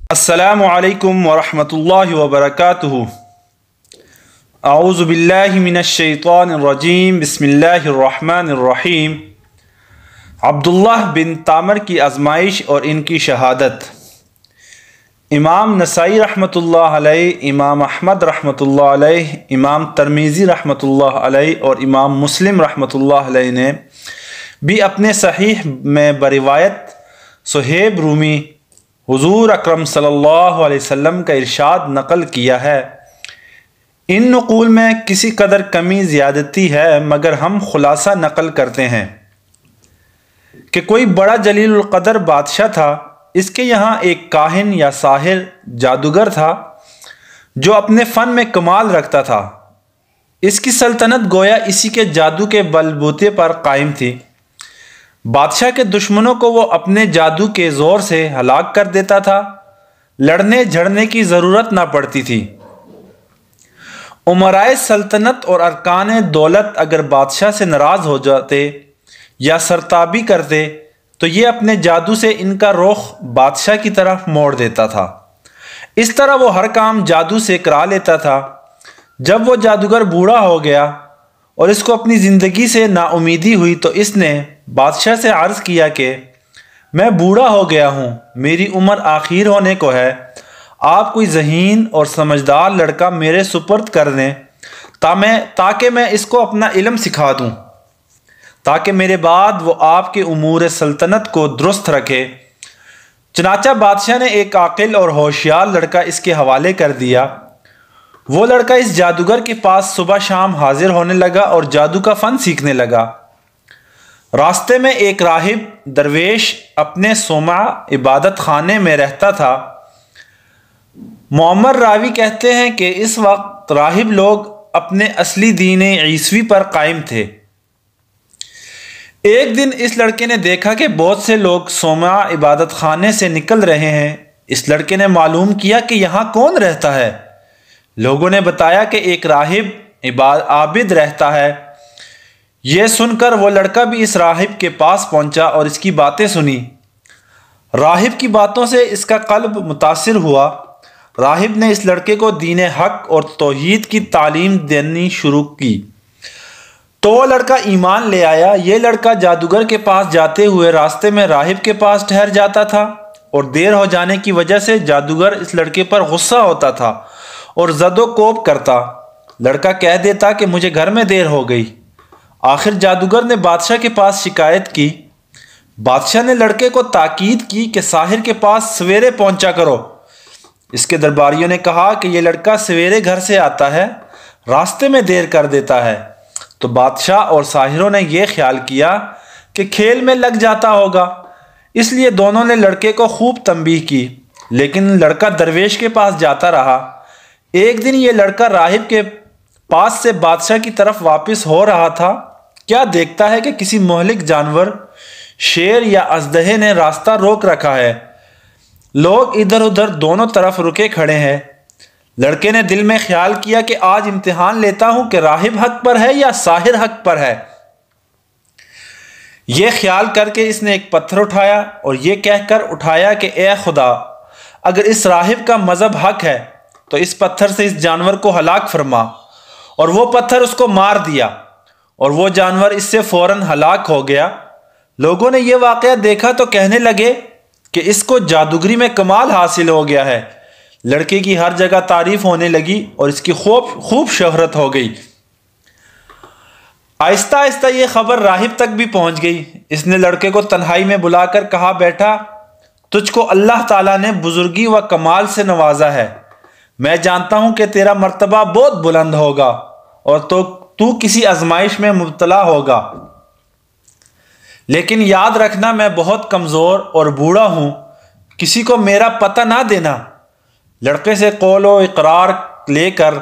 السلام علیکم ورحمۃ اللہ وبرکاتہ۔ اعوذ باللہ من الشیطان الرجیم، بسم اللہ الرحمن الرحیم۔ عبداللہ بن تامر کی آزمائش اور ان کی شہادت۔ امام نسائی رحمۃ اللہ علیہ، امام احمد رحمۃ اللہ علیہ، امام ترمذی رحمۃ اللہ علیہ اور امام مسلم رحمۃ اللہ علیہ نے بھی اپنے صحیح میں بروایت صہیب رومی حضور اکرم صلی اللہ علیہ وسلم کا ارشاد نقل کیا ہے۔ ان نقول میں کسی قدر کمی زیادتی ہے، مگر ہم خلاصہ نقل کرتے ہیں کہ کوئی بڑا جلیل القدر بادشاہ تھا۔ اس کے یہاں ایک کاہن یا ساحر جادوگر تھا جو اپنے فن میں کمال رکھتا تھا۔ اس کی سلطنت گویا اسی کے جادو کے بل بوتے پر قائم تھی۔ بادشاہ کے دشمنوں کو وہ اپنے جادو کے زور سے ہلاک کر دیتا تھا، لڑنے جھڑنے کی ضرورت نہ پڑتی تھی۔ امرائے سلطنت اور ارکان دولت اگر بادشاہ سے ناراض ہو جاتے یا سرتابی کرتے تو یہ اپنے جادو سے ان کا رخ بادشاہ کی طرف موڑ دیتا تھا۔ اس طرح وہ ہر کام جادو سے کرا لیتا تھا۔ جب وہ جادوگر بوڑھا ہو گیا اور اس کو اپنی زندگی سے نا امیدی ہوئی تو اس نے بادشاہ سے عرض کیا کہ میں بوڑھا ہو گیا ہوں، میری عمر آخیر ہونے کو ہے، آپ کوئی ذہین اور سمجھدار لڑکا میرے سپرد کر دیں تاکہ میں اس کو اپنا علم سکھا دوں، تاکہ میرے بعد وہ آپ کے امور سلطنت کو درست رکھے۔ چنانچہ بادشاہ نے ایک عاقل اور ہوشیار لڑکا اس کے حوالے کر دیا۔ وہ لڑکا اس جادوگر کے پاس صبح شام حاضر ہونے لگا اور جادو کا فن سیکھنے لگا۔ راستے میں ایک راہب درویش اپنے صومعہ عبادت خانے میں رہتا تھا۔ معمر راوی کہتے ہیں کہ اس وقت راہب لوگ اپنے اصلی دین عیسوی پر قائم تھے۔ ایک دن اس لڑکے نے دیکھا کہ بہت سے لوگ صومعہ عبادت خانے سے نکل رہے ہیں۔ اس لڑکے نے معلوم کیا کہ یہاں کون رہتا ہے۔ لوگوں نے بتایا کہ ایک راہب عابد رہتا ہے۔ یہ سن کر وہ لڑکا بھی اس راہب کے پاس پہنچا اور اس کی باتیں سنی۔ راہب کی باتوں سے اس کا قلب متاثر ہوا۔ راہب نے اس لڑکے کو دین حق اور توحید کی تعلیم دینی شروع کی تو وہ لڑکا ایمان لے آیا۔ یہ لڑکا جادوگر کے پاس جاتے ہوئے راستے میں راہب کے پاس ٹھہر جاتا تھا اور دیر ہو جانے کی وجہ سے جادوگر اس لڑکے پر غصہ ہوتا تھا اور زد و کوب کرتا۔ لڑکا کہہ دیتا کہ مجھے گھر میں دیر ہو گئی۔ آخر جادوگر نے بادشاہ کے پاس شکایت کی۔ بادشاہ نے لڑکے کو تاکید کی کہ ساحر کے پاس سویرے پہنچا کرو۔ اس کے درباریوں نے کہا کہ یہ لڑکا سویرے گھر سے آتا ہے، راستے میں دیر کر دیتا ہے۔ تو بادشاہ اور ساحروں نے یہ خیال کیا کہ کھیل میں لگ جاتا ہوگا، اس لیے دونوں نے لڑکے کو خوب تنبیہ کی، لیکن لڑکا درویش کے پاس جاتا رہا۔ ایک دن یہ لڑکا راہب کے پاس سے بادشاہ کی طرف واپس ہو رہا تھا، کیا دیکھتا ہے کہ کسی مہلک جانور، شیر یا اژدہے نے راستہ روک رکھا ہے۔ لوگ ادھر ادھر دونوں طرف رکے کھڑے ہیں۔ لڑکے نے دل میں خیال کیا کہ آج امتحان لیتا ہوں کہ راہب حق پر ہے یا ساحر حق پر ہے۔ یہ خیال کر کے اس نے ایک پتھر اٹھایا اور یہ کہہ کر اٹھایا کہ اے خدا، اگر اس راہب کا مذہب حق ہے تو اس پتھر سے اس جانور کو ہلاک فرما۔ اور وہ پتھر اس کو مار دیا اور وہ جانور اس سے فوراً ہلاک ہو گیا۔ لوگوں نے یہ واقعہ دیکھا تو کہنے لگے کہ اس کو جادوگری میں کمال حاصل ہو گیا ہے۔ لڑکے کی ہر جگہ تعریف ہونے لگی اور اس کی خوب شہرت ہو گئی۔ آہستہ آہستہ یہ خبر راہب تک بھی پہنچ گئی۔ اس نے لڑکے کو تنہائی میں بلا کر کہا، بیٹا، تجھ کو اللہ تعالیٰ نے بزرگی و کمال سے نوازا ہے۔ میں جانتا ہوں کہ تیرا مرتبہ بہت بلند ہوگا اور تو کسی آزمائش میں مبتلا ہوگا، لیکن یاد رکھنا میں بہت کمزور اور بوڑھا ہوں، کسی کو میرا پتہ نہ دینا۔ لڑکے سے قول و اقرار لے کر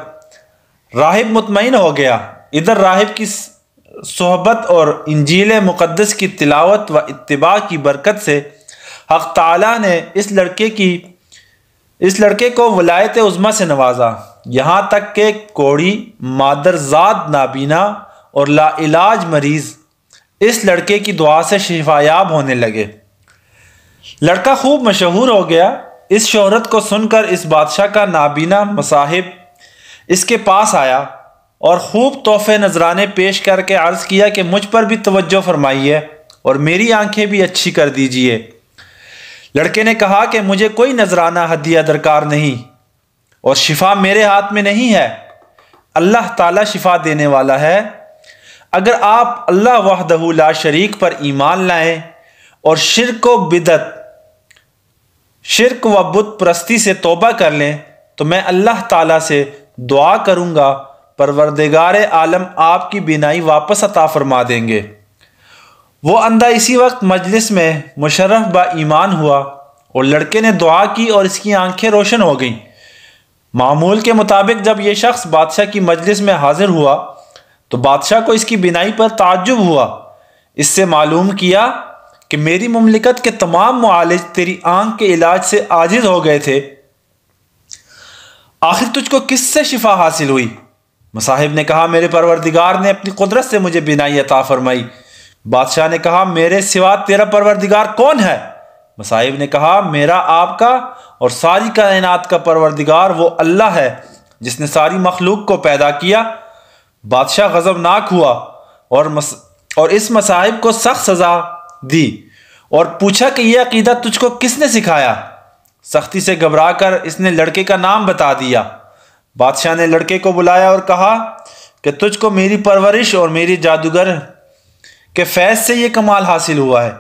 راہب مطمئن ہو گیا۔ ادھر راہب کی صحبت اور انجیل مقدس کی تلاوت و اتباع کی برکت سے حق تعالیٰ نے اس لڑکے کو ولایت عظمیٰ سے نوازا، یہاں تک کہ کوڑی، مادرزاد نابینا اور لا علاج مریض اس لڑکے کی دعا سے شفایاب ہونے لگے۔ لڑکا خوب مشہور ہو گیا۔ اس شہرت کو سن کر اس بادشاہ کا نابینا مصاحب اس کے پاس آیا اور خوب تحفے نذرانے پیش کر کے عرض کیا کہ مجھ پر بھی توجہ فرمائیے اور میری آنکھیں بھی اچھی کر دیجیے۔ لڑکے نے کہا کہ مجھے کوئی نذرانہ ہدیہ درکار نہیں اور شفا میرے ہاتھ میں نہیں ہے، اللہ تعالیٰ شفا دینے والا ہے۔ اگر آپ اللہ وحدہ لا شریک پر ایمان لائیں اور شرک و بت پرستی سے توبہ کر لیں تو میں اللہ تعالیٰ سے دعا کروں گا پروردگار عالم آپ کی بینائی واپس عطا فرما دیں گے۔ وہ اندھا اسی وقت مجلس میں مشرف با ایمان ہوا اور لڑکے نے دعا کی اور اس کی آنکھیں روشن ہو گئیں۔ معمول کے مطابق جب یہ شخص بادشاہ کی مجلس میں حاضر ہوا تو بادشاہ کو اس کی بینائی پر تعجب ہوا۔ اس سے معلوم کیا کہ میری مملکت کے تمام معالج تیری آنکھ کے علاج سے عاجز ہو گئے تھے، آخر تجھ کو کس سے شفا حاصل ہوئی؟ مصاحب نے کہا میرے پروردگار نے اپنی قدرت سے مجھے بینائی عطا فرمائی۔ بادشاہ نے کہا میرے سوا تیرا پروردگار کون ہے؟ مصاحب نے کہا میرا آپ کا اور ساری کائنات کا پروردگار وہ اللہ ہے جس نے ساری مخلوق کو پیدا کیا۔ بادشاہ غضبناک ہوا اور اس مصاحب کو سخت سزا دی اور پوچھا کہ یہ عقیدہ تجھ کو کس نے سکھایا؟ سختی سے گھبرا کر اس نے لڑکے کا نام بتا دیا۔ بادشاہ نے لڑکے کو بلایا اور کہا کہ تجھ کو میری پرورش اور میری جادوگر کے فیض سے یہ کمال حاصل ہوا ہے۔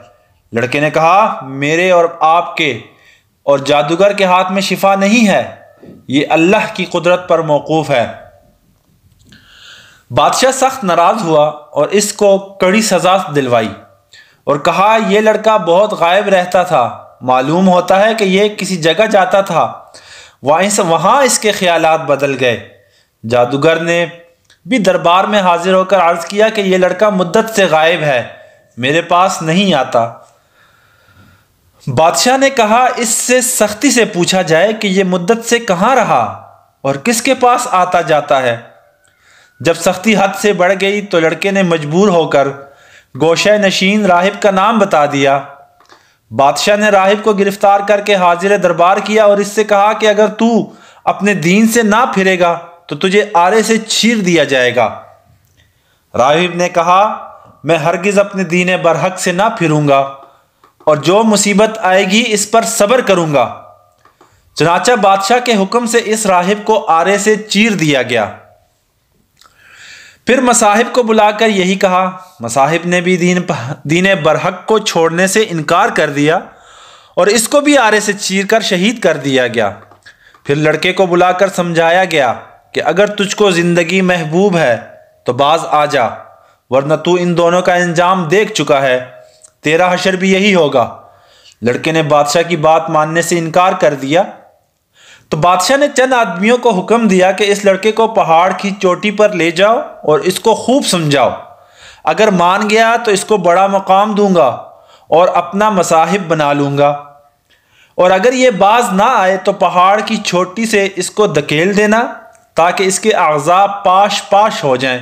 لڑکے نے کہا میرے اور آپ کے اور جادوگر کے ہاتھ میں شفا نہیں ہے، یہ اللہ کی قدرت پر موقوف ہے۔ بادشاہ سخت ناراض ہوا اور اس کو کڑی سزا دلوائی اور کہا یہ لڑکا بہت غائب رہتا تھا، معلوم ہوتا ہے کہ یہ کسی جگہ جاتا تھا، وہاں اس کے خیالات بدل گئے۔ جادوگر نے بھی دربار میں حاضر ہو کر عرض کیا کہ یہ لڑکا مدت سے غائب ہے، میرے پاس نہیں آتا۔ بادشاہ نے کہا اس سے سختی سے پوچھا جائے کہ یہ مدت سے کہاں رہا اور کس کے پاس آتا جاتا ہے۔ جب سختی حد سے بڑھ گئی تو لڑکے نے مجبور ہو کر گوشہ نشین راہب کا نام بتا دیا۔ بادشاہ نے راہب کو گرفتار کر کے حاضر دربار کیا اور اس سے کہا کہ اگر تو اپنے دین سے نہ پھرے گا تو تجھے آرے سے چیر دیا جائے گا۔ راہب نے کہا میں ہرگز اپنے دین برحق سے نہ پھروں گا اور جو مصیبت آئے گی اس پر صبر کروں گا۔ چنانچہ بادشاہ کے حکم سے اس راہب کو آرے سے چیر دیا گیا۔ پھر مصاحب کو بلا کر یہی کہا۔ مصاحب نے بھی دین برحق کو چھوڑنے سے انکار کر دیا اور اس کو بھی آرے سے چیر کر شہید کر دیا گیا۔ پھر لڑکے کو بلا کر سمجھایا گیا کہ اگر تجھ کو زندگی محبوب ہے تو باز آ جا، ورنہ تو ان دونوں کا انجام دیکھ چکا ہے، تیرا حشر بھی یہی ہوگا۔ لڑکے نے بادشاہ کی بات ماننے سے انکار کر دیا تو بادشاہ نے چند آدمیوں کو حکم دیا کہ اس لڑکے کو پہاڑ کی چوٹی پر لے جاؤ اور اس کو خوب سمجھاؤ، اگر مان گیا تو اس کو بڑا مقام دوں گا اور اپنا مصاحب بنا لوں گا، اور اگر یہ باز نہ آئے تو پہاڑ کی چوٹی سے اس کو دھکیل دینا تاکہ اس کے اعضاء پاش پاش ہو جائیں۔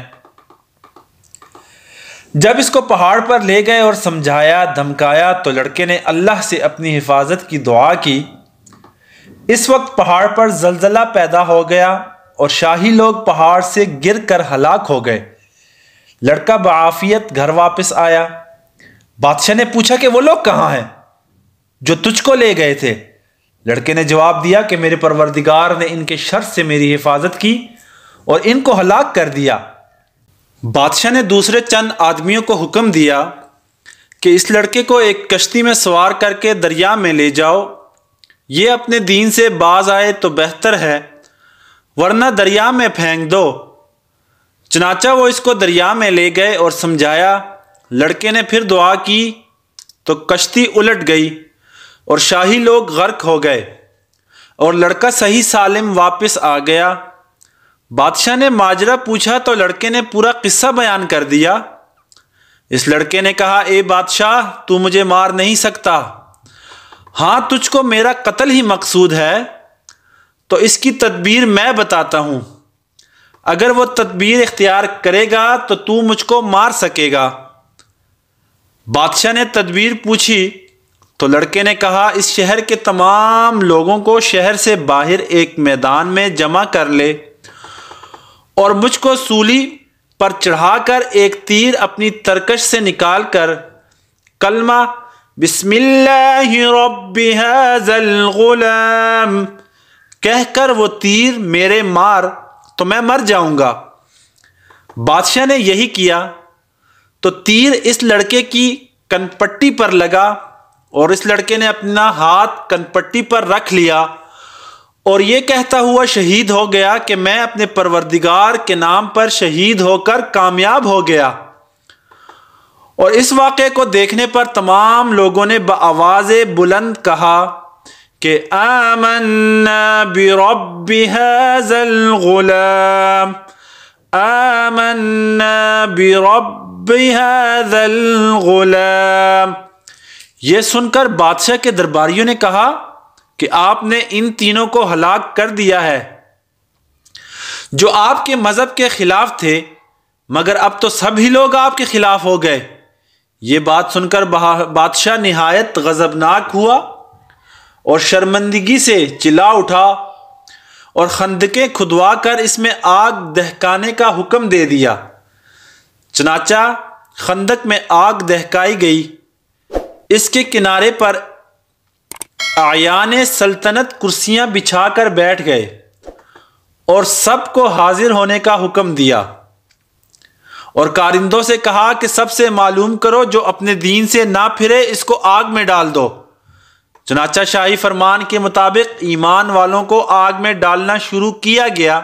جب اس کو پہاڑ پر لے گئے اور سمجھایا دھمکایا تو لڑکے نے اللہ سے اپنی حفاظت کی دعا کی۔ اس وقت پہاڑ پر زلزلہ پیدا ہو گیا اور شاہی لوگ پہاڑ سے گر کر ہلاک ہو گئے۔ لڑکا بعافیت گھر واپس آیا۔ بادشاہ نے پوچھا کہ وہ لوگ کہاں ہیں جو تجھ کو لے گئے تھے؟ لڑکے نے جواب دیا کہ میرے پروردگار نے ان کے شر سے میری حفاظت کی اور ان کو ہلاک کر دیا۔ بادشاہ نے دوسرے چند آدمیوں کو حکم دیا کہ اس لڑکے کو ایک کشتی میں سوار کر کے دریا میں لے جاؤ، یہ اپنے دین سے باز آئے تو بہتر ہے، ورنہ دریا میں پھینک دو۔ چنانچہ وہ اس کو دریا میں لے گئے اور سمجھایا۔ لڑکے نے پھر دعا کی تو کشتی الٹ گئی اور شاہی لوگ غرق ہو گئے اور لڑکا صحیح سالم واپس آ گیا۔ بادشاہ نے ماجرا پوچھا تو لڑکے نے پورا قصہ بیان کر دیا۔ اس لڑکے نے کہا اے بادشاہ تو مجھے مار نہیں سکتا، ہاں تجھ کو میرا قتل ہی مقصود ہے تو اس کی تدبیر میں بتاتا ہوں، اگر وہ تدبیر اختیار کرے گا تو مجھ کو مار سکے گا۔ بادشاہ نے تدبیر پوچھی تو لڑکے نے کہا اس شہر کے تمام لوگوں کو شہر سے باہر ایک میدان میں جمع کر لے اور مجھ کو سولی پر چڑھا کر ایک تیر اپنی ترکش سے نکال کر کلمہ بسم اللہ رب ھذا الغلام کہہ کر وہ تیر میرے مار تو میں مر جاؤں گا۔ بادشاہ نے یہی کیا تو تیر اس لڑکے کی کنپٹی پر لگا اور اس لڑکے نے اپنا ہاتھ کنپٹی پر رکھ لیا اور یہ کہتا ہوا شہید ہو گیا کہ میں اپنے پروردگار کے نام پر شہید ہو کر کامیاب ہو گیا۔ اور اس واقعے کو دیکھنے پر تمام لوگوں نے بآواز بلند کہا کہ آمنا برب ھذا الغلام آمنا برب ھذا الغلام۔ یہ سن کر بادشاہ کے درباریوں نے کہا کہ آپ نے ان تینوں کو ہلاک کر دیا ہے جو آپ کے مذہب کے خلاف تھے، مگر اب تو سبھی لوگ آپ کے خلاف ہو گئے۔ یہ بات سن کر بادشاہ نہایت غضبناک ہوا اور شرمندگی سے چلا اٹھا اور خندقیں کھدوا کر اس میں آگ دہکانے کا حکم دے دیا۔ چنانچہ خندق میں آگ دہکائی گئی، اس کے کنارے پر اعیان سلطنت کرسیاں بچھا کر بیٹھ گئے اور سب کو حاضر ہونے کا حکم دیا اور کارندوں سے کہا کہ سب سے معلوم کرو جو اپنے دین سے نہ پھرے اس کو آگ میں ڈال دو۔ چنانچہ شاہی فرمان کے مطابق ایمان والوں کو آگ میں ڈالنا شروع کیا گیا،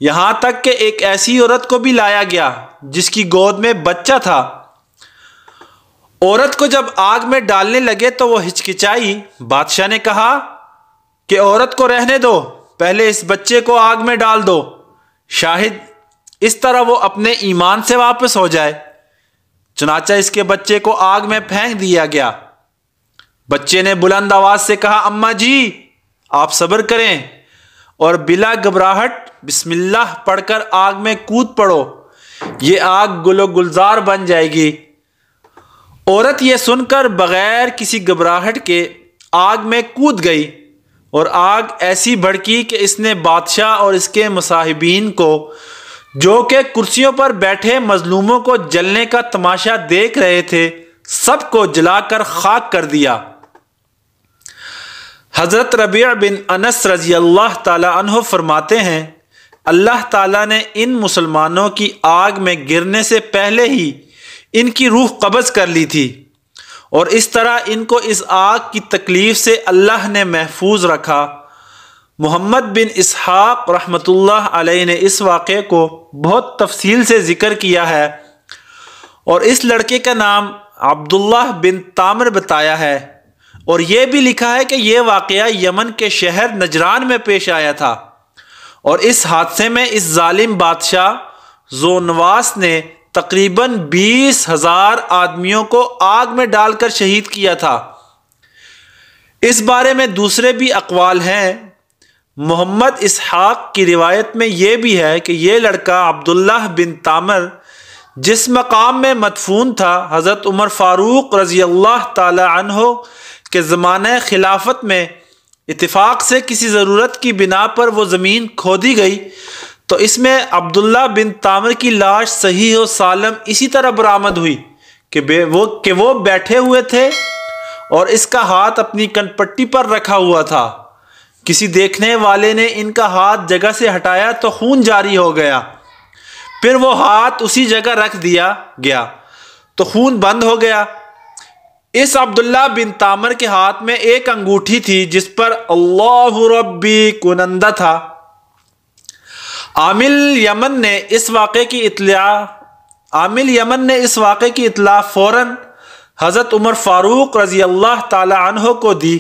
یہاں تک کہ ایک ایسی عورت کو بھی لایا گیا جس کی گود میں بچہ تھا۔ عورت کو جب آگ میں ڈالنے لگے تو وہ ہچکچائی۔ بادشاہ نے کہا کہ عورت کو رہنے دو، پہلے اس بچے کو آگ میں ڈال دو، شاہد اس طرح وہ اپنے ایمان سے واپس ہو جائے۔ چنانچہ اس کے بچے کو آگ میں پھینک دیا گیا۔ بچے نے بلند آواز سے کہا اماں جی آپ صبر کریں اور بلا گھبراہٹ بسم اللہ پڑھ کر آگ میں کود پڑو، یہ آگ گل و گلزار بن جائے گی۔ عورت یہ سن کر بغیر کسی گھبراہٹ کے آگ میں کود گئی اور آگ ایسی بھڑکی کہ اس نے بادشاہ اور اس کے مصاحبین کو جو کہ کرسیوں پر بیٹھے مظلوموں کو جلنے کا تماشا دیکھ رہے تھے سب کو جلا کر خاک کر دیا۔ حضرت ربیع بن انس رضی اللہ تعالی عنہ فرماتے ہیں اللہ تعالیٰ نے ان مسلمانوں کی آگ میں گرنے سے پہلے ہی ان کی روح قبض کر لی تھی اور اس طرح ان کو اس آگ کی تکلیف سے اللہ نے محفوظ رکھا۔ محمد بن اسحاق رحمۃ اللہ علیہ نے اس واقعے کو بہت تفصیل سے ذکر کیا ہے اور اس لڑکے کا نام عبداللہ بن تامر بتایا ہے اور یہ بھی لکھا ہے کہ یہ واقعہ یمن کے شہر نجران میں پیش آیا تھا اور اس حادثے میں اس ظالم بادشاہ ذو نواس نے تقریباً 20,000 آدمیوں کو آگ میں ڈال کر شہید کیا تھا۔ اس بارے میں دوسرے بھی اقوال ہیں۔ محمد اسحاق کی روایت میں یہ بھی ہے کہ یہ لڑکا عبداللہ بن تامر جس مقام میں مدفون تھا حضرت عمر فاروق رضی اللہ تعالی عنہ کے زمانہ خلافت میں اتفاق سے کسی ضرورت کی بنا پر وہ زمین کھودی گئی تو اس میں عبداللہ بن تامر کی لاش صحیح و سالم اسی طرح برآمد ہوئی کہ وہ بیٹھے ہوئے تھے اور اس کا ہاتھ اپنی کنپٹی پر رکھا ہوا تھا۔ کسی دیکھنے والے نے ان کا ہاتھ جگہ سے ہٹایا تو خون جاری ہو گیا، پھر وہ ہاتھ اسی جگہ رکھ دیا گیا تو خون بند ہو گیا۔ اس عبداللہ بن تامر کے ہاتھ میں ایک انگوٹھی تھی جس پر اللہ ربی کنندہ تھا۔ عامل یمن نے اس واقعے کی اطلاع فوراً حضرت عمر فاروق رضی اللہ تعالی عنہ کو دی۔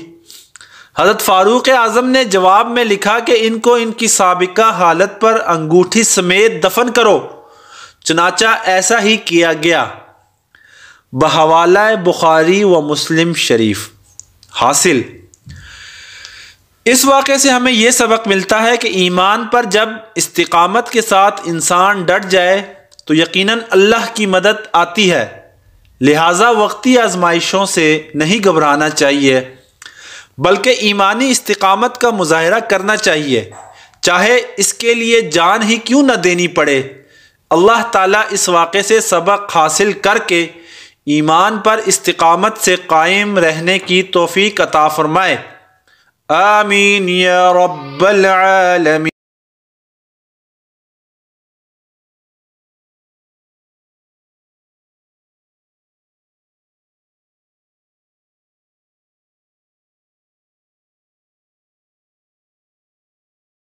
حضرت فاروق اعظم نے جواب میں لکھا کہ ان کو ان کی سابقہ حالت پر انگوٹھی سمیت دفن کرو، چنانچہ ایسا ہی کیا گیا۔ بحوالہ بخاری و مسلم شریف۔ حاصل اس واقعے سے ہمیں یہ سبق ملتا ہے کہ ایمان پر جب استقامت کے ساتھ انسان ڈٹ جائے تو یقیناً اللہ کی مدد آتی ہے، لہٰذا وقتی آزمائشوں سے نہیں گھبرانا چاہیے بلکہ ایمانی استقامت کا مظاہرہ کرنا چاہیے، چاہے اس کے لیے جان ہی کیوں نہ دینی پڑے۔ اللہ تعالیٰ اس واقعے سے سبق حاصل کر کے ایمان پر استقامت سے قائم رہنے کی توفیق عطا فرمائے۔ آمین یا رب العالمین۔